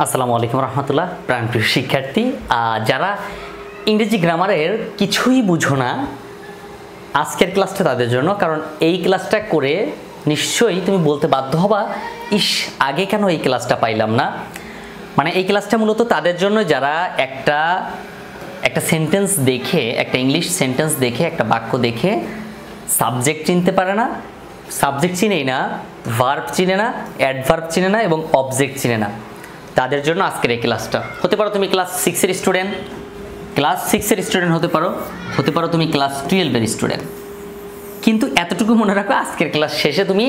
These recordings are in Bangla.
আসসালামু আলাইকুম রহমতুল্লাহ। প্রাণপ্রিয় শিক্ষার্থী, যারা ইংরেজি গ্রামারের কিছুই বুঝো না, আজকের ক্লাসটা তাদের জন্য। কারণ এই ক্লাসটা করে নিশ্চয়ই তুমি বলতে বাধ্য হবা, ইস আগে কেন এই ক্লাসটা পাইলাম না। মানে এই ক্লাসটা মূলত তাদের জন্য যারা একটা সেন্টেন্স দেখে, একটা ইংলিশ সেন্টেন্স দেখে, একটা বাক্য দেখে সাবজেক্ট চিনতে পারে না, সাবজেক্ট চিনেই না, ভার্ব চিনে না, অ্যাডভার্ব চিনে না এবং অবজেক্ট চিনে না, তাদের জন্য আজকের এই ক্লাসটা। হতে পারো তুমি ক্লাস 6-এর স্টুডেন্ট, হতে পারো তুমি ক্লাস 12-এর স্টুডেন্ট, কিন্তু এতটুকু মনে রাখো, আজকের ক্লাস শেষে তুমি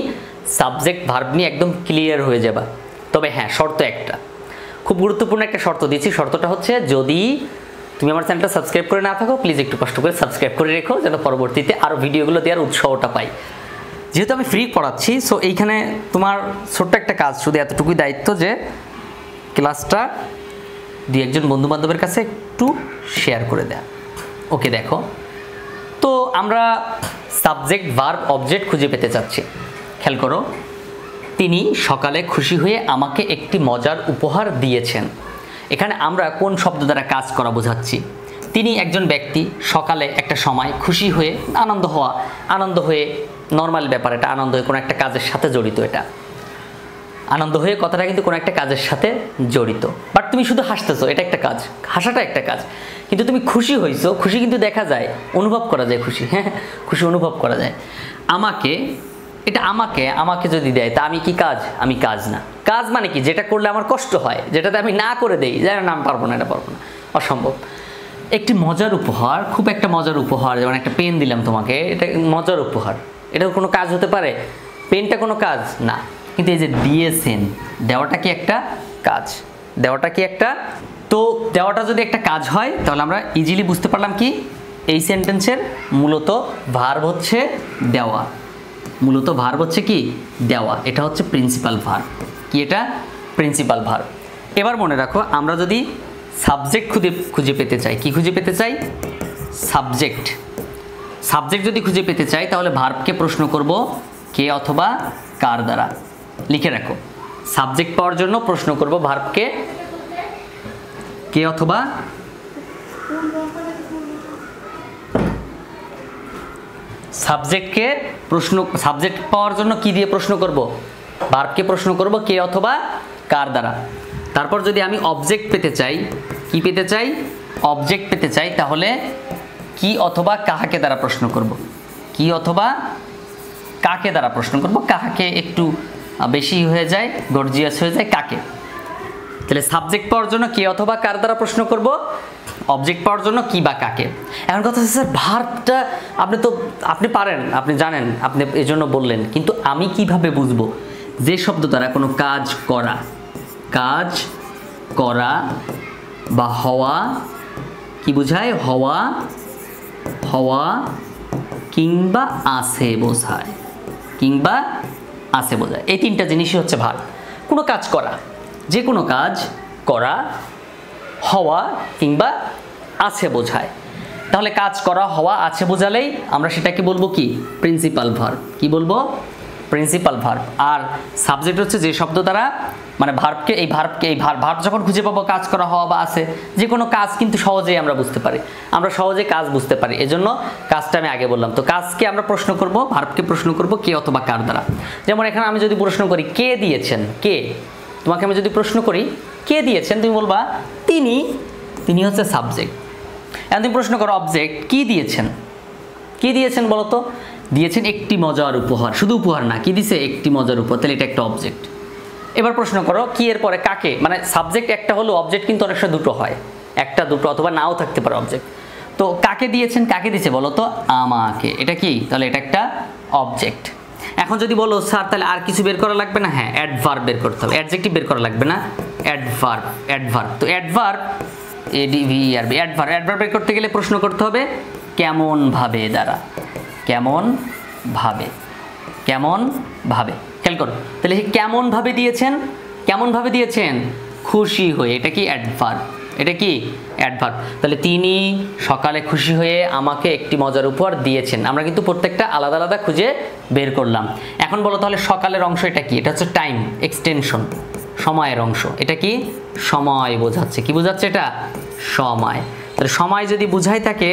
সাবজেক্ট ভার্ব নিয়ে একদম ক্লিয়ার হয়ে যাবা। তবে হ্যাঁ, শর্ত একটা, খুব গুরুত্বপূর্ণ একটা শর্ত দিচ্ছি। শর্তটা হচ্ছে, যদি তুমি আমার চ্যানেলটা সাবস্ক্রাইব করে না থাকো, প্লিজ একটু কষ্ট করে সাবস্ক্রাইব করে রেখো, যেন পরবর্তীতে আরও ভিডিওগুলো দেওয়ার উৎসাহটা পাই। যেহেতু আমি ফ্রি পড়াচ্ছি, সো এইখানে তোমার ছোট্ট একটা কাজ, শুধু এতটুকুই দায়িত্ব যে ক্লাসটা দুই একজন বন্ধুবান্ধবের কাছে একটু শেয়ার করে দেয়া। ওকে, দেখো তো আমরা সাবজেক্ট ভার্ব অবজেক্ট খুঁজে পেতে চাচ্ছি। খেয়াল করো, তিনি সকালে খুশি হয়ে আমাকে একটি মজার উপহার দিয়েছেন। এখানে আমরা কোন শব্দ দ্বারা কাজ করা বোঝাচ্ছি? তিনি একজন ব্যক্তি, সকালে একটা সময়, খুশি হয়ে, আনন্দ হয়ে নর্মাল ব্যাপার, এটা আনন্দ হয়ে কোনো একটা কাজের সাথে জড়িত। এটা আনন্দ হয়ে কথাটা কিন্তু কোনো একটা কাজের সাথে জড়িত। বাট তুমি শুধু হাসতেছো, এটা একটা কাজ, হাসাটা একটা কাজ। কিন্তু তুমি খুশি হইছো, খুশি কিন্তু দেখা যায়, অনুভব করা যায় খুশি, হ্যাঁ খুশি অনুভব করা যায়। আমাকে যদি দেয়, তা আমি কি কাজ? আমি কাজ না। কাজ মানে কি? যেটা করলে আমার কষ্ট হয়, যেটাতে আমি না করে দেই, যেন নাম পারবো না, এটা পারবো না, অসম্ভব। একটি মজার উপহার, খুব একটা মজার উপহার, যেমন একটা পেন দিলাম তোমাকে, এটা মজার উপহার, এটা কোনো কাজ হতে পারে? পেনটা কোনো কাজ না। কিন্তু এই যে দিয়েছেন, দেওয়াটা কি একটা কাজ? তো দেওয়াটা যদি একটা কাজ হয়, তাহলে আমরা ইজিলি বুঝতে পারলাম কি এই সেন্টেন্সের মূলত ভার্ব হচ্ছে দেওয়া। কি দেওয়া, এটা হচ্ছে প্রিন্সিপাল ভার্ব। কি এটা? Principal verb. এবার মনে রাখো, আমরা যদি সাবজেক্ট খুঁজে পেতে চাই, কি খুঁজে পেতে চাই? সাবজেক্ট যদি খুঁজে পেতে চাই, তাহলে ভার্বকে প্রশ্ন করব কে অথবা কার দ্বারা। লিখে রাখো, সাবজেক্ট পাওয়ার জন্য প্রশ্ন করব ভার্বকে কে অথবা সাবজেক্ট পাওয়ার জন্য কি দিয়ে প্রশ্ন করব? ভার্বকে প্রশ্ন করব কে অথবা কার দ্বারা। তারপর যদি আমি অবজেক্ট পেতে চাই, কি পেতে চাই? অবজেক্ট পেতে চাই, তাহলে কি অথবা কাহাকে দ্বারা প্রশ্ন করব? কি অথবা কাকে দ্বারা প্রশ্ন করব? কাহাকে একটু বেশি হয়ে যায়, গর্জিয়াস হয়ে যায়, কাকে। তাহলে সাবজেক্ট পাওয়ার জন্য কে অথবা কার দ্বারা প্রশ্ন করব, অবজেক্ট পাওয়ার জন্য কি বা কাকে। এখন কথা হচ্ছে, স্যার ভার্বটা আপনি পারেন, আপনি জানেন, আপনি এই জন্য বললেন, কিন্তু আমি কিভাবে বুঝবো? যে শব্দ দ্বারা কোনো কাজ করা বা হওয়া, কি বোঝায়? হওয়া কিংবা আছে বোঝায়, এই তিনটা জিনিসই হচ্ছে ভার্ব। কোনো কাজ করা, যে কোনো কাজ করা, হওয়া কিংবা আছে বোঝায়। তাহলে কাজ করা, হওয়া, আছে বোঝালেই আমরা সেটাকে বলবো কি? Principal verb. কি বলবো? Principal verb. আর সাবজেক্ট হচ্ছে যে শব্দ দ্বারা, মানে ভার্ব যখন খুঁজে পাবো, কাজ করা, হওয়া বা আছে, যে কোনো কাজ কিন্তু সহজেই আমরা বুঝতে পারি, আমরা সহজে কাজ বুঝতে পারি। এজন্য কাজটা আমি আগে বললাম। তো কাজকে আমরা প্রশ্ন করব, ভার্বকে প্রশ্ন করব কে অথবা কার দ্বারা। যেমন এখানে আমি যদি প্রশ্ন করি কে দিয়েছেন, কে, তোমাকে আমি যদি প্রশ্ন করি কে দিয়েছেন, তুমি বলবা তিনি হচ্ছে সাবজেক্ট। এখন তুমি প্রশ্ন করো অবজেক্ট, কি দিয়েছেন বলো তো? দিয়েছেন একটি মজার উপহার, শুধু উপহার না, কি দিছে? একটি মজার উপহার, তাহলে এটা একটা অবজেক্ট। এবার প্রশ্ন করো কি এর পরে কাকে, মানে সাবজেক্ট একটা হলো, অবজেক্ট কিন্তু অনেক সময় দুটো হয়, একটা দুটো অথবা নাও থাকতে পারে অবজেক্ট। তো কাকে দিয়েছেন, কাকে দিয়েছে বলো তো? আমাকে। এটা কি? তাহলে এটা একটা অবজেক্ট। এখন যদি বলো স্যার তাহলে আর কিছু বের করা লাগবে না? হ্যাঁ, অ্যাডভার্ব বের করতে হবে, অ্যাডজেক্টিভ বের করা লাগবে না, অ্যাডভার্ব। তো অ্যাডভার্ব বের করতে গেলে প্রশ্ন করতে হবে কেমন ভাবে দ্বারা, কেমন ভাবে। খেয়াল করো, তাহলে কেমন ভাবে দিয়েছেন? খুশি হয়ে, এটা কি? অ্যাডভার্ব। তাহলে তিনি সকালে খুশি হয়ে আমাকে একটি মজার উপহার দিয়েছেন। আমরা কিন্তু প্রত্যেকটা আলাদা আলাদা খুঁজে বের করলাম। এখন বলো তাহলে সকালের অংশ এটা কি? এটা হচ্ছে টাইম এক্সটেনশন, সময়ের অংশ। এটা কি? সময় বোঝাচ্ছে। কি বোঝাচ্ছে এটা? সময়। তাহলে সময় যদি বুঝাই থাকে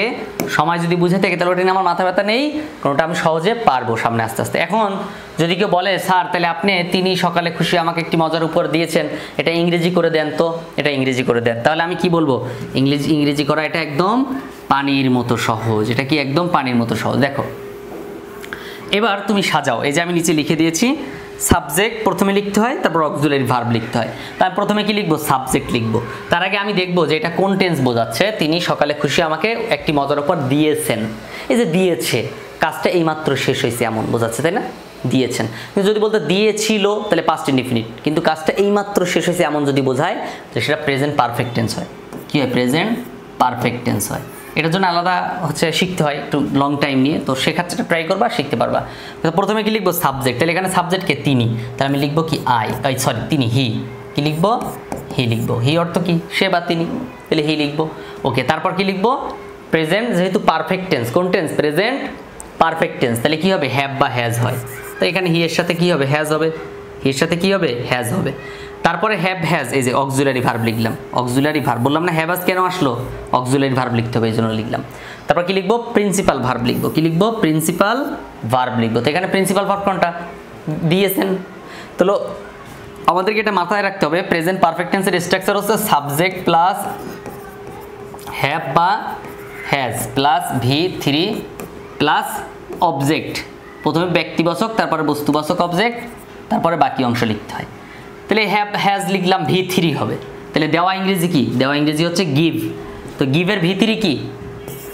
তাহলে ওটা নিয়ে আমার মাথা ব্যথা নেই, কারণ ওটা আমি সহজে পারবো সামনে আস্তে আস্তে। এখন যদি কেউ বলে স্যার তাহলে আপনি তিনি সকালে খুশি আমাকে একটি মজার উপহার দিয়েছেন, এটা ইংরেজি করে দেন তো, এটা ইংরেজি করে দেন, তাহলে আমি কি বলবো? ইংরেজি করা এটা একদম পানির মতো সহজ। এটা কি একদম পানির মতো সহজ। দেখো এবার তুমি সাজাও। এই যে আমি নিচে লিখে দিয়েছি সাবজেক্ট প্রথমে লিখতে হয়, তারপর অক্সিলারি ভার্ব লিখতে হয়। তার প্রথমে কি লিখবো? সাবজেক্ট লিখবো। তার আগে আমি দেখবো যে এটা কোন টেন্স বোঝাচ্ছে। তিনি সকালে খুশি আমাকে একটি মজার উপহার দিয়েছেন। এই যে দিয়েছে, কাজটা এইমাত্র শেষ হয়েছে এমন বোঝাচ্ছে, তাই না? দিয়েছেন। কিন্তু যদি বলতে দিয়েছিল তাহলে পাস্ট ইনডিফিনিট, কিন্তু কাজটা এইমাত্র শেষ হয়েছে এমন যদি বোঝায় তাহলে সেটা প্রেজেন্ট পারফেক্ট টেন্স হয়। কি হয়? প্রেজেন্ট পারফেক্ট টেন্স হয়। এটার জন্য আলাদা শিখতে হয় একটু লং টাইম নিয়ে, তো শেখার চেষ্টা ট্রাই করবা, শিখতে পারবা। তো প্রথমে কি লিখবো? সাবজেক্ট। তাহলে এখানে সাবজেক্টকে তিনি, তাহলে আমি লিখবো কি? তিনি। হি। কি লিখবো? হি লিখবো। হি অর্থ কি? সে বা তিনি, তাহলে হি লিখবো। ওকে, তারপর কি লিখবো? প্রেজেন্ট, যেহেতু পারফেক্ট টেন্স, কোন টেন্স? প্রেজেন্ট পারফেক্ট টেন্স, তাহলে কি হবে? হ্যাভ বা হ্যাজ হয়। তো এখানে হি এর সাথে কি হবে? হ্যাজ হবে। হি এর সাথে কি হবে? হ্যাজ হবে। তারপরে হ্যাভ হ্যাজ, এই যে অক্সিলারি ভার্ব লিখলাম। অক্সিলারি ভার্ব বললাম না, হ্যাভ হ্যাজ কেন আসলো? অক্সিলারি ভার্ব লিখতে হবে, এই জন্য লিখলাম। তারপর কি লিখবো? প্রিন্সিপাল ভার্ব লিখবো। কি লিখবো? প্রিন্সিপাল ভার্ব লিখবো। তো এখানে প্রিন্সিপাল ভার্ব কোনটা? দিয়েছেন। তো আমাদেরকে এটা মাথায় রাখতে হবে, প্রেজেন্ট পারফেক্ট টেন্সের স্ট্রাকচার হচ্ছে সাবজেক্ট প্লাস হ্যাভ বা has plus V3 plus object. প্রথমে ব্যক্তিবাচক, তারপরে বস্তুবাচক অবজেক্ট, তারপরে বাকি অংশ লিখতে হয়। তাহলে হ্যাভ হ্যাজ লিখলাম, V3 হবে। তাহলে দেওয়া ইংরেজি কি? দেওয়া ইংরেজি হচ্ছে গিভ। তো গিভের V3 কি?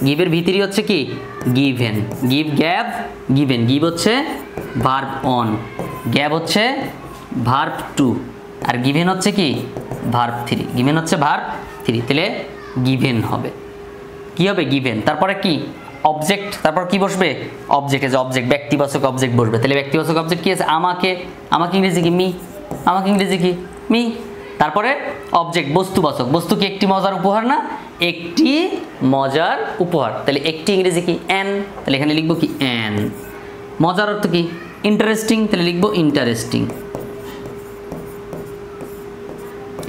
গিভের V3 হচ্ছে কি? Given. Give, gave, given. Give হচ্ছে ভার্ব অন, গ্যাভ হচ্ছে ভার্ব টু, আর গিভেন হচ্ছে কি? ভার্ব 3। গিভেন হচ্ছে ভার্ব 3, তাহলে গিভেন হবে। কি হবে? গিভেন। তারপরে কি? অবজেক্ট। তারপর কি বসবে? অবজেক্ট। যে অবজেক্ট, ব্যক্তিবাচক অবজেক্ট বসবে। তাহলে ব্যক্তিবাচক অবজেক্ট কি আছে? আমাকে। আমাকে ইংরেজি কি? মি। আমাকে ইংরেজি কি? মি। তারপরে অবজেক্ট বস্তুবাচক। বস্তু কি? একটি মজার উপহার না? একটি মজার উপহার। তাহলে একটি ইংরেজি কি? অ্যান। তাহলে এখানে লিখবো কি? অ্যান। মজার অর্থ কি? ইন্টারেস্টিং। তাহলে লিখবো ইন্টারেস্টিং।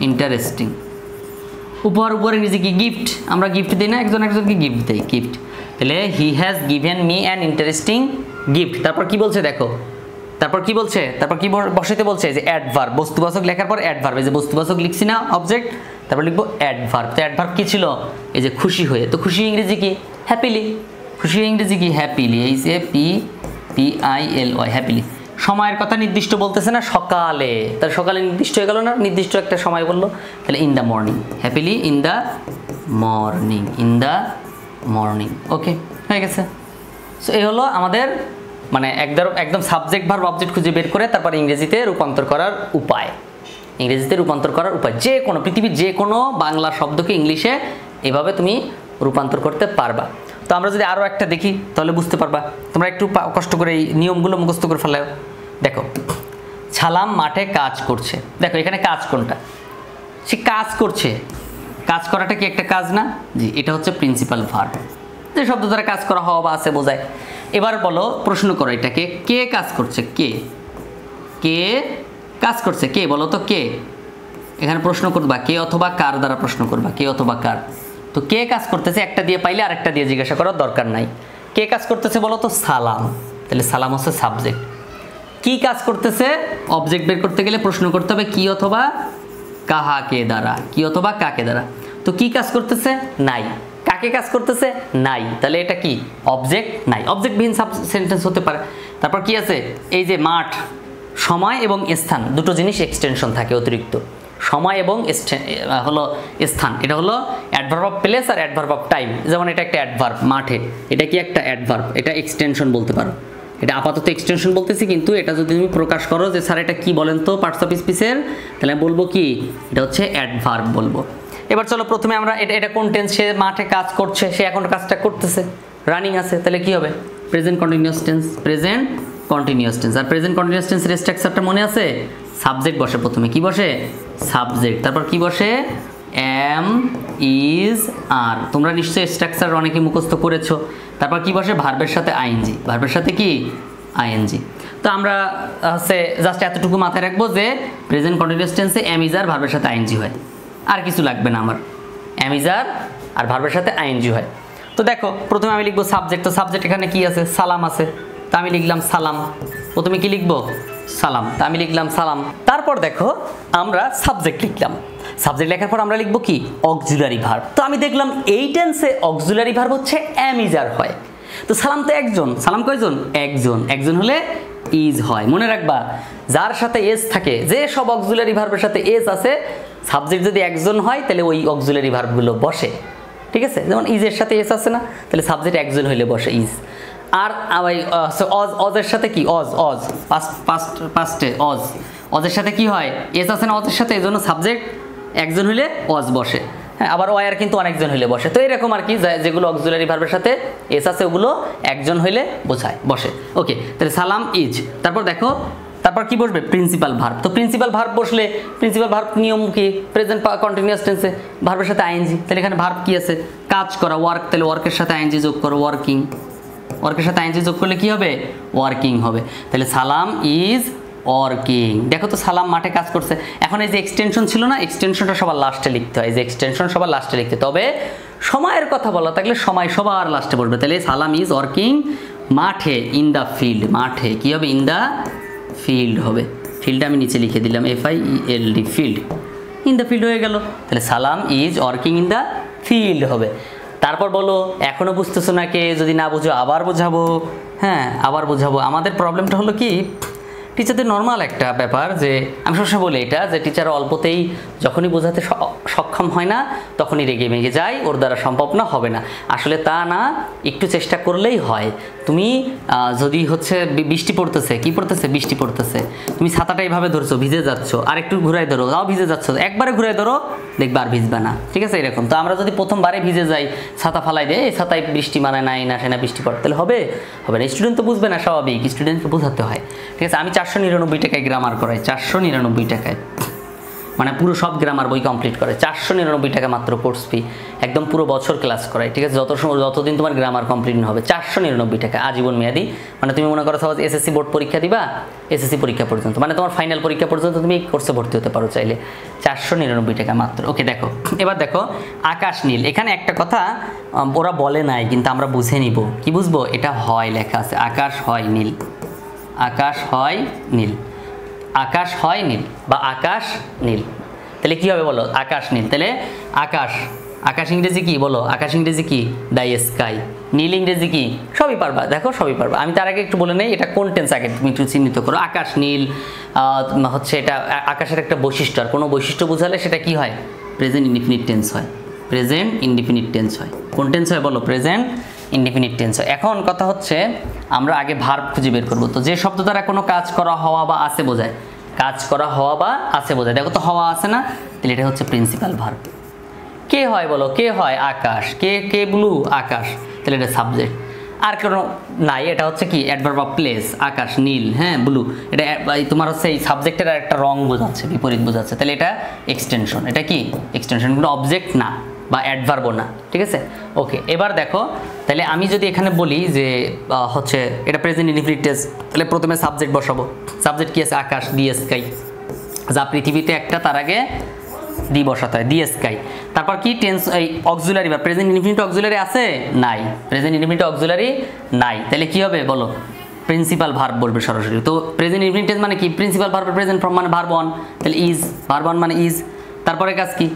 ইন্টারেস্টিং। উপহার, উপহার ইংরেজি কি? গিফট। আমরা গিফট দিই না, একজন একজনকে গিফট দেই, গিফট। তাহলে he has given me an interesting gift. তারপর কি বলছে দেখো, তারপর কি বলছে? তারপর কি বসাইতে বলছে? যে অ্যাডভার্ব। বস্তুবাচক লেখার পর অ্যাডভার্ব, এই যে বস্তুবাচক লিখছি না অবজেক্ট, তারপর লিখবো অ্যাডভার্ব। তো অ্যাডভার্ব কি ছিল? এই যে খুশি হয়ে। তো খুশি ইংরেজি কি? হ্যাপিলি। খুশি ইংরেজি কি? হ্যাপিলি। এই যে PILY, হ্যাপিলি। সময়ের কথা নির্দিষ্ট বলতেছে না, সকালে। তাহলে সকালে নির্দিষ্ট হয়ে গেল না? নির্দিষ্ট একটা সময় বললো, তাহলে in the morning. Happily in the morning. In the morning. Okay, হয়ে গেছে। সো এই হলো আমাদের মানে একদম সাবজেক্ট ভার্ব অবজেক্ট খুঁজে বের করে তারপর ইংরেজিতে রূপান্তর করার উপায়। ইংরেজিতে রূপান্তর করার উপায়, যে কোনো পৃথিবীর যে কোনো বাংলা শব্দকে ইংলিশে এভাবে তুমি রূপান্তর করতে পারবা। তো আমরা যদি আরও একটা দেখি তাহলে বুঝতে পারবা। তোমরা একটু কষ্ট করে এই নিয়মগুলো মুখস্থ করে ফেলাও। দেখো, ছালাম মাঠে কাজ করছে। দেখো এখানে কাজ কোনটা? সে কাজ করছে। কাজ করাটা কি একটা কাজ না? জি, এটা হচ্ছে প্রিন্সিপাল ভার্ব, যে শব্দ দ্বারা কাজ করা হওয়া বা আছে বোঝায়। এবার বলো, প্রশ্ন করো এটাকে, কে কাজ করছে? কে কে কাজ করছে? কে বলো তো? কে। এখানে প্রশ্ন করবা কে অথবা কার দ্বারা প্রশ্ন করবা, কে অথবা কার। তো কে কাজ করতেছে একটা দিয়ে পাইলে আরেকটা দিয়ে জিজ্ঞাসা করার দরকার নাই। কে কাজ করতেছে বলো তো? সালাম। তাহলে সালাম হচ্ছে সাবজেক্ট। কি কাজ করতেছে? অবজেক্ট বের করতে গেলে প্রশ্ন করতে হবে কি অথবা কাহাকে দ্বারা, কি অথবা কাকে দ্বারা। তো কি কাজ করতেছে? নাই। কাকে কাজ করতেছে? নাই। তাহলে এটা কি? অবজেক্ট নাই। অবজেক্টবিহীন সেন্টেন্স হতে পারে। তারপর কি আছে? এই যে মাঠ, সময় এবং স্থান দুটো জিনিস এক্সটেনশন থাকে অতিরিক্ত। সময় এবং হলো স্থান, এটা হলো অ্যাডভার্ব অফ প্লেস আর অ্যাডভার্ব অফ টাইম। যেমন এটা একটা অ্যাডভার্ব, মাঠে, এটা কি একটা অ্যাডভার্ব, এটা এক্সটেনশন বলতে পারো। এটা আপাতত এক্সটেনশন বলতেছি, কিন্তু এটা যদি তুমি প্রকাশ করো যে স্যার এটা কি বলেন তো পার্টস অফ স্পিচের, তাহলে বলবো কি? এটা হচ্ছে অ্যাডভার্ব বলবো। এবার চলো প্রথমে আমরা এটা কোন টেন্স? সে মাঠে কাজ করছে, সে এখন কাজটা করতেছে, রানিং আছে, তাহলে কি হবে? Present continuous tense. Present continuous tense. আর প্রেজেন্ট কন্টিনিউয়াস টেন্সের স্ট্রাকচারটা মনে আছে? সাবজেক্ট বসে প্রথমে, কি বসে? সাবজেক্ট। তারপর কি বসে? এম, ইজ, আর। তোমরা নিশ্চয়ই স্ট্রাকচার অনেকে মুখস্থ করেছো। তারপর কি বসে? ভার্বের সাথে আইএনজি। ভার্বের সাথে কি? আইএনজি। তো আমরা জাস্ট এতটুকু মাথায় রাখবো যে প্রেজেন্ট কন্টিনিউয়াস টেন্সে এম, ইজ আর ভার্বের সাথে আইএনজি হয়। আর কিছু লাগবে না আমার, am is are আর ভার্বের সাথে আইএনজি হয়। তো দেখো প্রথমে আমি লিখবো সাবজেক্ট, তো সাবজেক্ট এখানে কি আছে, সালাম আছে, তা আমি লিখলাম সালাম। প্রথমে কি লিখবো, সালাম, তা আমি লিখলাম সালাম। তারপর দেখো আমরা সাবজেক্ট লিখলাম, সাবজেক্ট লেখার পর আমরা লিখবো কি, অক্সিলারি ভার্ব। তো আমি দেখলাম এই টেন্সে অক্সিলারি ভার্ব হচ্ছে am is are হয়। তো সালাম তো একজন, সালাম কয়জন, একজন, একজন হলে ইজ হয়। মনে রাখবা যার সাথে এস থাকে, যে সব অক্সিলারি ভার্বের সাথে এস আছে, সাবজেক্ট যদি একজন হয় তাহলে ওই অক্সিলারি ভার্বগুলো বসে, ঠিক আছে। যেমন ইজের সাথে এস আছে না, তাহলে সাবজেক্ট একজন হইলে বসে ইজ। আর অজ, অজের সাথে কি, অজ, অজ পাস্টে অজ, অজের সাথে কি হয়, এস আছে না অজের সাথে, এই জন্য সাবজেক্ট একজন হইলে অজ বসে। হ্যাঁ, আবার ওয়ার কিন্তু অনেকজন হইলে বসে। তো এরকম আর কি, যেগুলো অক্সিলারি ভার্বের সাথে এস আছে ওগুলো একজন হইলে বোঝায় বসে। ওকে, তাহলে সালাম ইজ। তারপর দেখো তারপর কি বসবে, প্রিন্সিপাল ভার্ব। তো প্রিন্সিপাল ভার্ব বসলে প্রিন্সিপাল ভার্ব নিয়ম কি, প্রেজেন্ট কন্টিনিউয়াস টেন্সে ভার্বের সাথে আইএনজি। তাহলে এখানে ভার্ব কি আছে, কাজ করা, ওয়ার্ক, তাহলে ওয়ার্কের সাথে আইএনজি যোগ করো, ওয়ার্কিং। ওয়ার্কের সাথে আইএনজি যোগ করলে কি হবে, ওয়ার্কিং হবে। তাহলে সালাম ইজ ওয়ার্কিং। দেখো তো সালাম মাঠে কাজ করছে। এখন এই যে এক্সটেনশন ছিল না, এক্সটেনশনটা সবার লাস্টে লিখতে হয়, এই যে এক্সটেনশন সবার লাস্টে লিখতে, তবে সময়ের কথা বলা থাকলে সময় সবার লাস্টে পড়বে। তাহলে সালাম ইজ ওয়ার্কিং মাঠে, ইন দ্য ফিল্ড, মাঠে কি হবে, ইন দ্য ফিল্ড হবে। ফিল্ডটা আমি নিচে লিখে দিলাম, FIELD, field, in the field হয়ে গেল। তাহলে সালাম is working in the field হবে। তারপর বলো এখনো বুঝতেছো না কে, যদি না বুঝো আবার বোঝাবো। হ্যাঁ, আবার বোঝাবো। আমাদের প্রবলেমটা হলো কি, টিচারদের নর্মাল একটা ব্যাপার যে আমি সবসময় বলি এটা, যে টিচার অল্পতেই যখনই বোঝাতে সক্ষম হয় না তখনই রেগে মেগে যায়, ওর দ্বারা সম্ভব না, হবে না। আসলে তা না, একটু চেষ্টা করলেই হয়। তুমি যদি হচ্ছে বৃষ্টি পড়তেছে, কি পড়তেছে, বৃষ্টি পড়তেছে, তুমি ছাতাটা এইভাবে ধরছো, ভিজে যাচ্ছ, আর একটু ঘুরাই ধরো, তাও ভিজে যাচ্ছ, একবারে ঘুরাই ধরো, দেখবে আর ভিজবে না, ঠিক আছে। এরকম তো আমরা যদি প্রথমবারে ভিজে যাই, ছাতা ফালাই দেয়, এই ছাতায় বৃষ্টি মানে নাই না, সে না বৃষ্টি পড়ে, তাহলে হবে, হবে না। স্টুডেন্ট তো বুঝবে না, স্বাভাবিক, স্টুডেন্টকে বোঝাতে হয়, ঠিক আছে। আমি 499 টাকায় গ্রামার করাই, 499 টাকায়, মানে পুরো সব গ্রামার বই কমপ্লিট করে 499 টাকা মাত্র কোর্স ফি, একদম পুরো বছর ক্লাস করাই, ঠিক আছে। যতদিন তোমার গ্রামার কমপ্লিট হবে, 499 টাকা আজীবন মেয়াদি। মানে তুমি মনে করো সহজ SSC বোর্ড পরীক্ষা দিবা, SSC পরীক্ষা পর্যন্ত, মানে তোমার ফাইনাল পরীক্ষা পর্যন্ত তুমি এই কোর্সে ভর্তি হতে পারো চাইলে, 499 টাকা মাত্র। ওকে, দেখো এবার দেখো আকাশ নীল। এখানে একটা কথা ওরা বলে নাই, কিন্তু আমরা বুঝে নিব। কি বুঝবো, এটা হয় লেখা আছে, আকাশ হয় নীল, আকাশ হয় নীল, আকাশ হয় নীল বা আকাশ নীল। তাহলে কি হবে বলো, আকাশ নীল। তাহলে আকাশ, আকাশ ইংরেজি কি বলো, আকাশ ইংরেজি কি, দ্য স্কাই। নীল ইংরেজি কি, সবই পারবা, দেখো সবই পারবা। আমি তার আগে একটু বলে নেই, এটা কোন টেন্স আগে তুমি একটু চিহ্নিত করো। আকাশ নীল হচ্ছে এটা আকাশের একটা বৈশিষ্ট্য, আর কোনো বৈশিষ্ট্য বোঝালে সেটা কি হয়, প্রেজেন্ট ইনডিফিনিট টেন্স হয়, প্রেজেন্ট ইনডিফিনিট টেন্স হয়। কোন টেন্স হয় বলো, প্রেজেন্ট ইনডিফিনিট টেন্স হয়। এখন কথা হচ্ছে আমরা আগে ভার্ব খুঁজে বের করবো। তো যে শব্দ দ্বারা কোনো কাজ করা, হওয়া বা আছে বোঝায়, কাজ করা, হওয়া বা আছে বোঝায়। দেখো তো হওয়া আছে না, তাহলে এটা হচ্ছে প্রিন্সিপাল ভার্ব। কে হয় বলো, কে হয়, আকাশ। কে ব্লু, আকাশ, তাহলে এটা সাবজেক্ট। আর কোনো নাই, এটা হচ্ছে কি অ্যাডভার্ব অফ প্লেস, আকাশ নীল, হ্যাঁ ব্লু, এটা তোমার হচ্ছে এই সাবজেক্টের একটা রং বোঝাচ্ছে, বিপরীত বোঝাচ্ছে, তাহলে এটা এক্সটেনশন। এটা কি এক্সটেনশন, কোনো অবজেক্ট না বা অ্যাডভার্বও না, ঠিক আছে। ওকে, এবার দেখো তাহলে আমি যদি এখানে বলি যে হচ্ছে এটা প্রেজেন্ট ইনডিফিনিট টেন্স, তাহলে প্রথমে সাবজেক্ট বসাবো। সাবজেক্ট কি আছে, আকাশ, দি স্কাই, যা পৃথিবীতে একটা, তার আগে দি বসাতে হয়, দি স্কাই। তারপর কি টেন্স, এই অক্সিলারি বা প্রেজেন্ট ইনডিফিনিট অক্সিলারি আছে, নাই, প্রেজেন্ট ইনডিফিনিট অক্সিলারি নাই, তাহলে কি হবে বলো, প্রিন্সিপাল ভার্ব বলবে সরাসরি। তো প্রেজেন্ট ইনডিফিনিট টেন্স মানে কি, প্রিন্সিপাল ভার্বের প্রেজেন্ট ফর্ম মানে ভার্ব অন, তাহলে ইজ, ভার্ব অন মানে ইজ। তারপরে কাজ কি,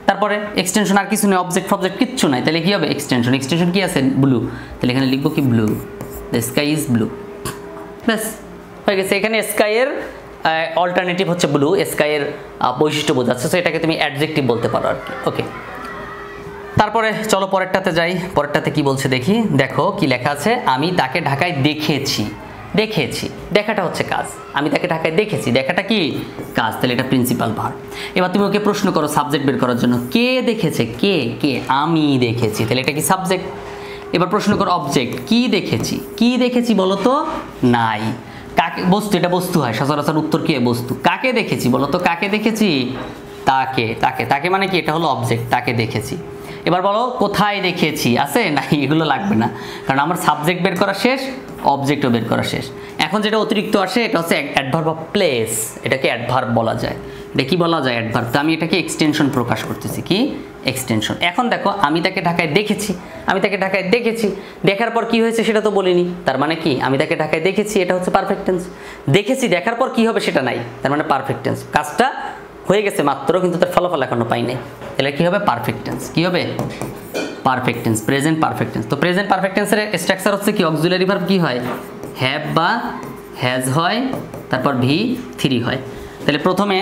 তারপরে এক্সটেনশন, আর কিছু নেই, অবজেক্ট ফবজেক্ট কিচ্ছু নাই, তাহলে কি হবে এক্সটেনশন। এক্সটেনশন কি আছে, ব্লু, তাহলে এখানে লিখবো কি blue, the sky is blue, ব্যাস হয়ে গেছে। এখানে স্কাইয়ের অল্টারনেটিভ হচ্ছে ব্লু, স্কাইয়ের বৈশিষ্ট্য বোঝাচ্ছে, তো এটাকে তুমি অ্যাডজেক্টিভ বলতে পারো আর কি। ওকে, তারপরে চলো পরেরটাতে যাই। পরেরটাতে কি বলছে দেখি, দেখো কি লেখা আছে, আমি তাকে ঢাকায় দেখেছি। দেখেছি, দেখাটা হচ্ছে কাজ, আমি তাকে ঢাকায় দেখেছি, দেখাটা কি কাজ, তাহলে এটা প্রিন্সিপাল ভার্ব। এবার তুমি ওকে প্রশ্ন করো সাবজেক্ট বের করার জন্য, কে দেখেছে, কে, কে, আমি দেখেছি, তাহলে এটা কি সাবজেক্ট। এবার প্রশ্ন করো অবজেক্ট, কি দেখেছি, কি দেখেছি বলো তো, নাই। কাকে, বস্তু, এটা বস্তু হয় সচরাচর, উত্তর কি বস্তু। কাকে দেখেছি বলো তো, কাকে দেখেছি, তাকে, তাকে, তাকে মানে কি, এটা হলো অবজেক্ট, তাকে দেখেছি। এবার বলো কোথায় দেখেছি, আছে নাই, এগুলো লাগবে না, কারণ আমার সাবজেক্ট বের করা শেষ, অবজেক্টও বের করা শেষ। এখন যেটা অতিরিক্ত আসে এটা হচ্ছে অ্যাডভার্ব অফ প্লেস, এটাকে অ্যাডভার্ব বলা যায়। এটা কি বলা যায় অ্যাডভার্ব। তো আমি এটাকে এক্সটেনশন প্রকাশ করতেছি, কি এক্সটেনশন। এখন দেখো আমি তাকে ঢাকায় দেখেছি, আমি তাকে ঢাকায় দেখেছি, দেখার পর কি হয়েছে সেটা তো বলিনি, তার মানে কি আমি তাকে ঢাকায় দেখেছি, এটা হচ্ছে পারফেক্ট টেন্স। দেখেছি দেখার পর কি হবে সেটা নাই, তার মানে পারফেক্ট টেন্স। কাজটা হয়ে গেছে মাত্র, কিন্তু তার ফলাফল এখনো পাই নাই, তাহলে কি হবে পারফেক্ট টেন্স। কি হবে perfect tense, present perfect tense. তো প্রেজেন্ট পারফেক্ট টেন্সের স্ট্রাকচার হচ্ছে কি অক্সিলারি ভার্ব কি হয়, হ্যাভ বা হ্যাজ হয়, তারপর V3 হয়। তাহলে প্রথমে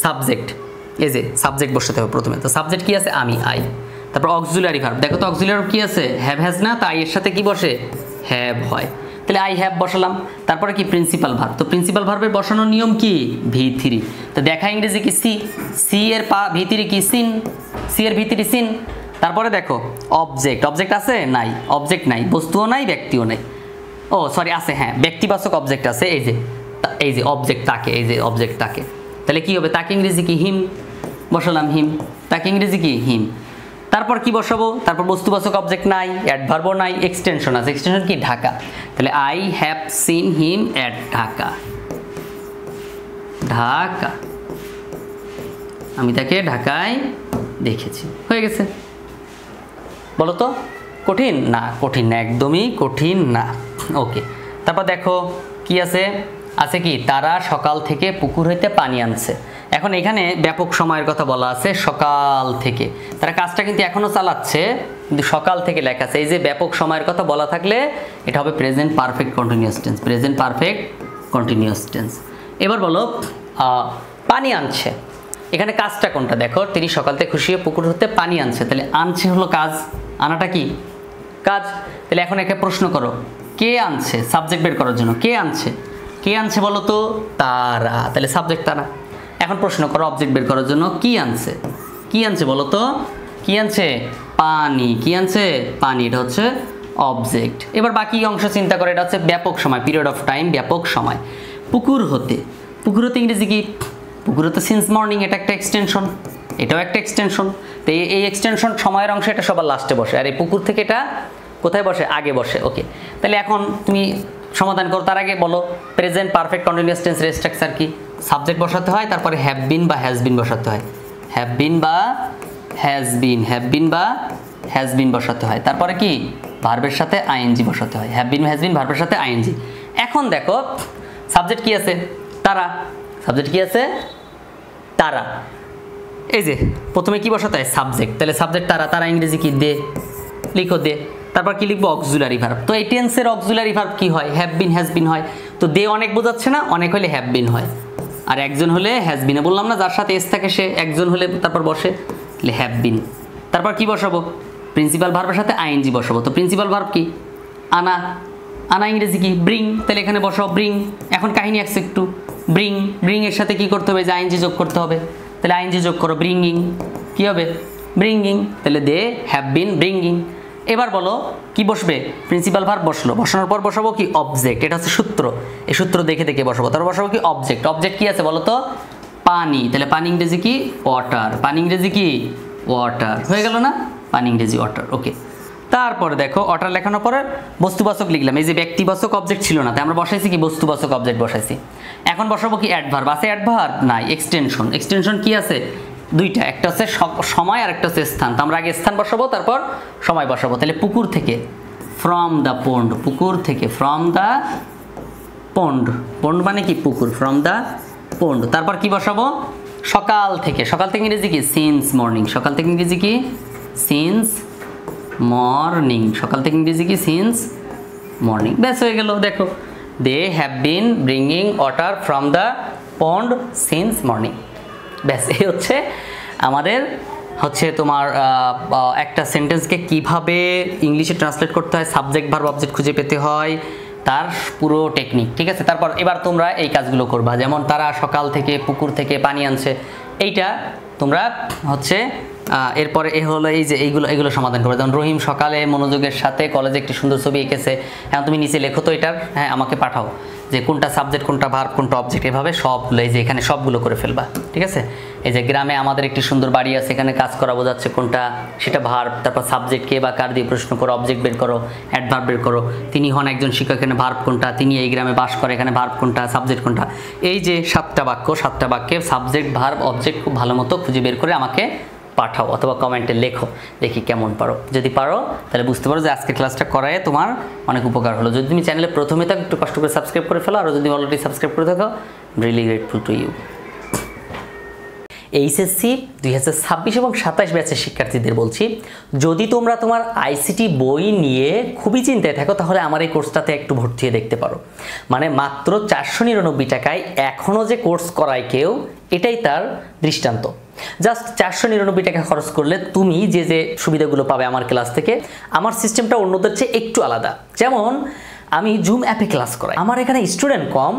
সাবজেক্ট, এই যে সাবজেক্ট বসাতে হবে প্রথমে। তো সাবজেক্ট কি আছে আমি, আই। তারপর অক্সিলারি ভার্ব, দেখো তো অক্সিলারি ভার্ব কি আছে হ্যাভ হ্যাজ না, তো আই এর সাথে কি বসে হ্যাভ হয়, তাহলে আই হ্যাভ বসালাম। তারপরে কি প্রিন্সিপাল ভার্ব, তো প্রিন্সিপাল ভার্বের বসানোর নিয়ম কি V3। তো দেখা ইংরেজি কি সি, সি এর V3 কি সিন, সি এর V3 সিন। তারপরে দেখো অবজেক্ট, অবজেক্ট আছে নাই, অবজেক্ট নাই, বস্তুও নাই ব্যক্তিও নাই, ও সরি আছে, হ্যাঁ ব্যক্তিবাচক অবজেক্ট আছে, এই যে অবজেক্ট তাকে, এই যে অবজেক্ট তাকে, তাহলে কি হবে তাকে ইংরেজি কি হিম, বসালাম হিম, তাকে ইংরেজি কি হিম। তারপর কি বসাবো, তারপর বস্তুবাচক অবজেক্ট নাই, অ্যাডভার্বও নাই, এক্সটেনশন আছে, এক্সটেনশন কি ঢাকা, তাহলে I have seen him at Dhaka, Dhaka আমি তাকে ঢাকায় দেখেছি, হয়ে গেছে। বলো তো কঠিন না, কঠিন না, একদমই কঠিন না। ওকে, তারপর দেখো কি আছে, আছে কি তারা সকাল থেকে পুকুর হইতে পানি আনছে। এখন এখানে ব্যাপক সময়ের কথা বলা আছে, সকাল থেকে, তারা কাজটা কিন্তু এখনো চালাচ্ছে, কিন্তু সকাল থেকে লেখা আছে। এই যে ব্যাপক সময়ের কথা বলা থাকলে এটা হবে present perfect continuous tense, present perfect continuous tense. এবার বলো পানি আনছে, এখানে কাজটা কোনটা দেখো, তিনি সকাল থেকে খুশি হয়ে পুকুর হতে পানি আনছে, তাহলে আনছে হলো কাজ, আনাটা কি কাজ। তাহলে এখন একে প্রশ্ন করো কে আনছে, সাবজেক্ট বের করার জন্য কে আনছে, কে আনছে বলো তো তারা, তাহলে সাবজেক্ট তারা। এখন প্রশ্ন করো অবজেক্ট বের করার জন্য কি আনছে, কি আনছে বলো তো, কি আনছে পানি, কি আনছে পানি, এটা হচ্ছে অবজেক্ট। এবার বাকি অংশ চিন্তা করে, এটা হচ্ছে ব্যাপক সময়, পিরিয়ড অফ টাইম, ব্যাপক সময়। পুকুর হতে, পুকুর হতে ইংরেজি কি, পুকুর হতে সিন্স মর্নিং, এটা একটা এক্সটেনশন, এটাও একটা এক্সটেনশন। তো এই এক্সটেনশন সময়ের অংশ এটা সবার লাস্টে বসে, আর এই পুকুর থেকে এটা কোথায় বসে আগে বসে। ওকে, তাহলে এখন তুমি সমাধান করো, তার আগে বলো প্রেজেন্ট পারফেক্ট কন্টিনিউয়াস টেন্সের স্ট্রাকচার কি, সাবজেক্ট বসাতে হয়, তারপরে হ্যাভ বিন বা হ্যাজ বিন বসাতে হয়, হ্যাভ বিন বা হ্যাজ বিন, হ্যাভ বিন বা হ্যাজ বিন বসাতে হয়, তারপরে কি ভার্বের সাথে আইএনজি বসাতে হয়, হ্যাভ বিন হ্যাজ বিন ভার্বের সাথে আইএনজি। এখন দেখো সাবজেক্ট কি আছে তারা, সাবজেক্ট কি আছে তারা, এই যে প্রথমে কি বসাতে হয় সাবজেক্ট, তাহলে সাবজেক্ট তারা, তারা ইংরেজি কি দে, লিখো দে। তারপর কি লিখবো অক্সিলারি ভার্ব, তো এই টেন্সের অক্সিলারি ভার্ব কি হয় হ্যাভ বিন হ্যাজ বিন হয়, তো দে অনেক বোঝাচ্ছে না, অনেক হলে হ্যাভ বিন হয়, আর একজন হলে হ্যাজ বিনে, বললাম না যার সাথে এস থাকে সে, একজন হলে তারপর বসে তাহলে হ্যাভ বিন। তারপর কি বসাবো প্রিন্সিপাল ভার্বের সাথে আইএনজি বসাবো, তো প্রিন্সিপাল ভার্ব কি আনা, আনা ইংরেজি কি ব্রিং, তাহলে এখানে বসাও ব্রিং। এখন কাহিনী আসছে একটু, ব্রিং, ব্রিং এর সাথে কি করতে হবে যে আইএনজি যোগ করতে হবে, তাহলে আইএনজি যোগ করো ব্রিঙ্গিং, কি হবে ব্রিঙ্গিং, তাহলে দে হ্যাভ বিন ব্রিঙ্গিং। এবার বলো কি বসবে প্রিন্সিপাল ভার্ব বসলো, বসানোর পর বসাবো কি অবজেক্ট, এটা হচ্ছে সূত্র, এই সূত্র দেখে দেখে বসাবো। তারপর বসাবো কি অবজেক্ট, অবজেক্ট কি আছে বলো তো পানি, তাহলে পানি ইংরেজি কি ওয়াটার, পানি ইংরেজি কি ওয়াটার, হয়ে গেল না পানি ইংরেজি ওয়াটার। ওকে, তারপরে দেখো ওয়াটার লেখানোর পরে বস্তুবাচক লিখলাম, এই যে ব্যক্তিবাচক অবজেক্ট ছিল না, তাই আমরা বসাইছি কি বস্তুবাচক অবজেক্ট বসাইছি। এখন বসাবো কি অ্যাডভার্ব, আছে অ্যাডভার্ব নাই, এক্সটেনশন, এক্সটেনশন কি আছে দুইটা, একটা হচ্ছে সময় আর একটা হচ্ছে স্থান, তো আমরা আগে স্থান বসাবো তারপর সময় বসাবো। তাহলে পুকুর থেকে ফ্রম দ্য পন্ড, পুকুর থেকে ফ্রম দ্য পন্ড, পন্ড মানে কি পুকুর, ফ্রম দ্য পন্ড। তারপর কি বসাবো সকাল থেকে, সকাল থেকে ইংরেজি কি সিন্স মর্নিং, সকাল থেকে ইংরেজি কি সিন্স মর্নিং, সকাল থেকে ইংরেজি কি সিন্স মর্নিং, ব্যাস হয়ে গেল। দেখো they have been bringing water from the pond since morning, ব্যাস এই হচ্ছে আমাদের হচ্ছে তোমার একটা সেন্টেন্সকে কিভাবে ইংলিশে ট্রান্সলেট করতে হয়, সাবজেক্ট ভার্ব অবজেক্ট খুঁজে পেতে হয়, তার পুরো টেকনিক, ঠিক আছে। তারপর এবার তোমরা এই কাজগুলো করবা, যেমন তারা সকাল থেকে পুকুর থেকে পানি আনছে, এইটা তোমরা হচ্ছে এরপরে এ হলো এই যে এইগুলো সমাধান করবে। যেমন রহিম সকালে মনোযোগের সাথে কলেজে একটি সুন্দর ছবি এঁকেছে, হ্যাঁ তুমি নিচে লেখো তো এটার, হ্যাঁ আমাকে পাঠাও যে কোনটা সাবজেক্ট কোনটা ভার্ব কোনটা অবজেক্ট, এভাবে সবগুলো এই যে এখানে সবগুলো করে ফেলবা, ঠিক আছে। এই যে গ্রামে আমাদের একটি সুন্দর বাড়ি আছে, এখানে কাজ করা বোঝাচ্ছে কোনটা, সেটা ভার্ব। তারপর সাবজেক্ট কে বা কার দিয়ে প্রশ্ন করো, অবজেক্ট বের করো, অ্যাডভার্ব বের করো। তিনি হন একজন শিক্ষক, এখানে ভার্ব কোনটা, তিনি এই গ্রামে বাস করে, এখানে ভার্ব কোনটা, সাবজেক্ট কোনটা। এই যে 7টা বাক্য, 7টা বাক্যে সাবজেক্ট ভার্ব অবজেক্ট খুব ভালো মতো খুঁজে বের করে আমাকে পাঠাও অথবা কমেন্টে লেখো, দেখি কেমন পারো। যদি পারো তাহলে বুঝতে পারো যে আজকের ক্লাসটা করায় তোমার অনেক উপকার হলো। যদি তুমি চ্যানেলে প্রথমে থাকো একটু কষ্ট করে সাবস্ক্রাইব করে ফেলো, আর যদি অলরেডি সাবস্ক্রাইব করে থাকো really grateful to you. HSC 2026 এবং 27 ব্যাচের শিক্ষার্থীদের বলছি, যদি তোমরা তোমার আইসিটি বই নিয়ে খুবই চিন্তায় থাকো তাহলে আমার এই কোর্সটাতে একটু ভর্তি হয়ে দেখতে পারো। মানে মাত্র 499 টাকায় এখনও যে কোর্স করায় কেউ, এটাই তার দৃষ্টান্ত। জাস্ট 499 টাকা খরচ করলে তুমি যে যে সুবিধাগুলো পাবে আমার ক্লাস থেকে। আমার সিস্টেমটা অন্যদের চেয়ে একটু আলাদা। যেমন আমি জুম অ্যাপে ক্লাস করাই, আমার এখানে স্টুডেন্ট কম,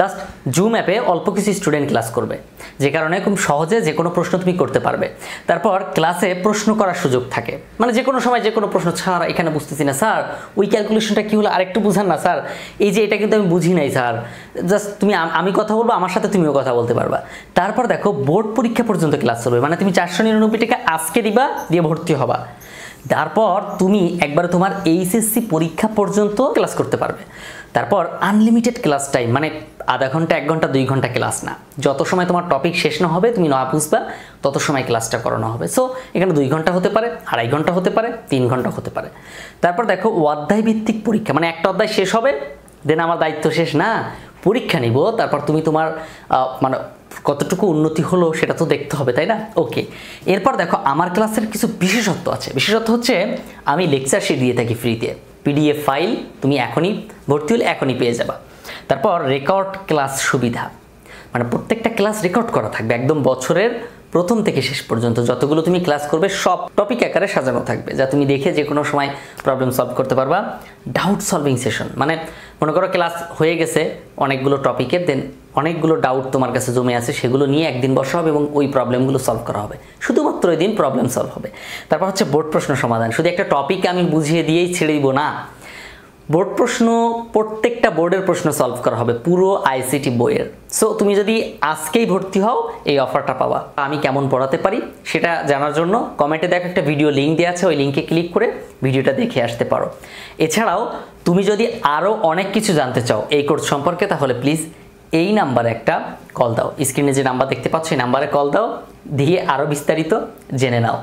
জাস্ট জুম অ্যাপে অল্প কিছু স্টুডেন্ট ক্লাস করবে, যে কারণে খুব সহজে যে কোনো প্রশ্ন তুমি করতে পারবে। তারপর ক্লাসে প্রশ্ন করার সুযোগ থাকে, মানে যে কোনো সময় যে কোনো প্রশ্ন, স্যার এখানে বুঝতেছি না স্যার, ওই ক্যালকুলেশনটা কী হলো আরেকটু বুঝান না স্যার, এই যে এটা কিন্তু আমি বুঝি নাই স্যার। জাস্ট তুমি আমি কথা বলবো, আমার সাথে তুমিও কথা বলতে পারবা। তারপর দেখো বোর্ড পরীক্ষা পর্যন্ত ক্লাস চলবে, মানে তুমি 499 টাকা আজকে দিবা, দিয়ে ভর্তি হবা। তারপর তুমি একবার তোমার এইচএসসি পরীক্ষা পর্যন্ত ক্লাস করতে পারবে। তারপর আনলিমিটেড ক্লাস টাইম, মানে আধা ঘন্টা 1 ঘন্টা 2 ঘন্টা ক্লাস না, যত সময় তোমার টপিক শেষ না হবে, তুমি না বুঝবা তত সময় ক্লাসটা করানো হবে। সো এখানে 2 ঘন্টা হতে পারে, 2.5 ঘন্টা হতে পারে, 3 ঘন্টা হতে পারে। তারপর দেখো অধ্যায় ভিত্তিক পরীক্ষা, মানে একটা অধ্যায় শেষ হবে, দেন আমার দায়িত্ব শেষ না, পরীক্ষা নিব। তারপর তুমি তোমার মানে কতটুকু উন্নতি হলো সেটা তো দেখতে হবে, তাই না? ওকে, এরপর দেখো আমার ক্লাসের কিছু বিশেষত্ব আছে। বিশেষত্ব হচ্ছে আমি লেকচার শিট দিয়ে থাকি ফ্রিতে, পিডিএফ ফাইল, তুমি এখনই ভর্তি হলে এখনই পেয়ে যাবা। তারপর রেকর্ড ক্লাস সুবিধা, মানে প্রত্যেকটা ক্লাস রেকর্ড করা থাকবে, একদম বছরের প্রথম থেকে শেষ পর্যন্ত যতগুলো তুমি ক্লাস করবে সব টপিক আকারে সাজানো থাকবে, যা তুমি দেখে যে কোনো সময় প্রবলেম সলভ করতে পারবা। ডাউট সলভিং সেশন, মানে মনে করো ক্লাস হয়ে গেছে অনেকগুলো টপিকের, দেন অনেকগুলো ডাউট তোমার কাছে জমে আছে, সেগুলো নিয়ে একদিন বসা হবে এবং ওই প্রবলেমগুলো সলভ করা হবে, শুধুমাত্র ওই দিন প্রবলেম সলভ হবে। তারপর হচ্ছে বোর্ড প্রশ্ন সমাধান, শুধু একটা টপিক আমি বুঝিয়ে দিয়েই ছেড়ে দিব না, বোর্ড প্রশ্ন, প্রত্যেকটা বোর্ডের প্রশ্ন সলভ করা হবে পুরো আইসিটি বইয়ের। সো তুমি যদি আজকেই ভর্তি হও এই অফারটা পাবা। আমি কেমন পড়াতে পারি সেটা জানার জন্য কমেন্টে দেখো একটা ভিডিও লিঙ্ক দেওয়া আছে, ওই লিঙ্কে ক্লিক করে ভিডিওটা দেখে আসতে পারো। এছাড়াও তুমি যদি আরও অনেক কিছু জানতে চাও এই কোর্স সম্পর্কে, তাহলে প্লিজ এই নাম্বারে একটা কল দাও, স্ক্রিনে যে নাম্বার দেখতে পাচ্ছ এই নাম্বারে কল দাও, দিয়ে আরও বিস্তারিত জেনে নাও।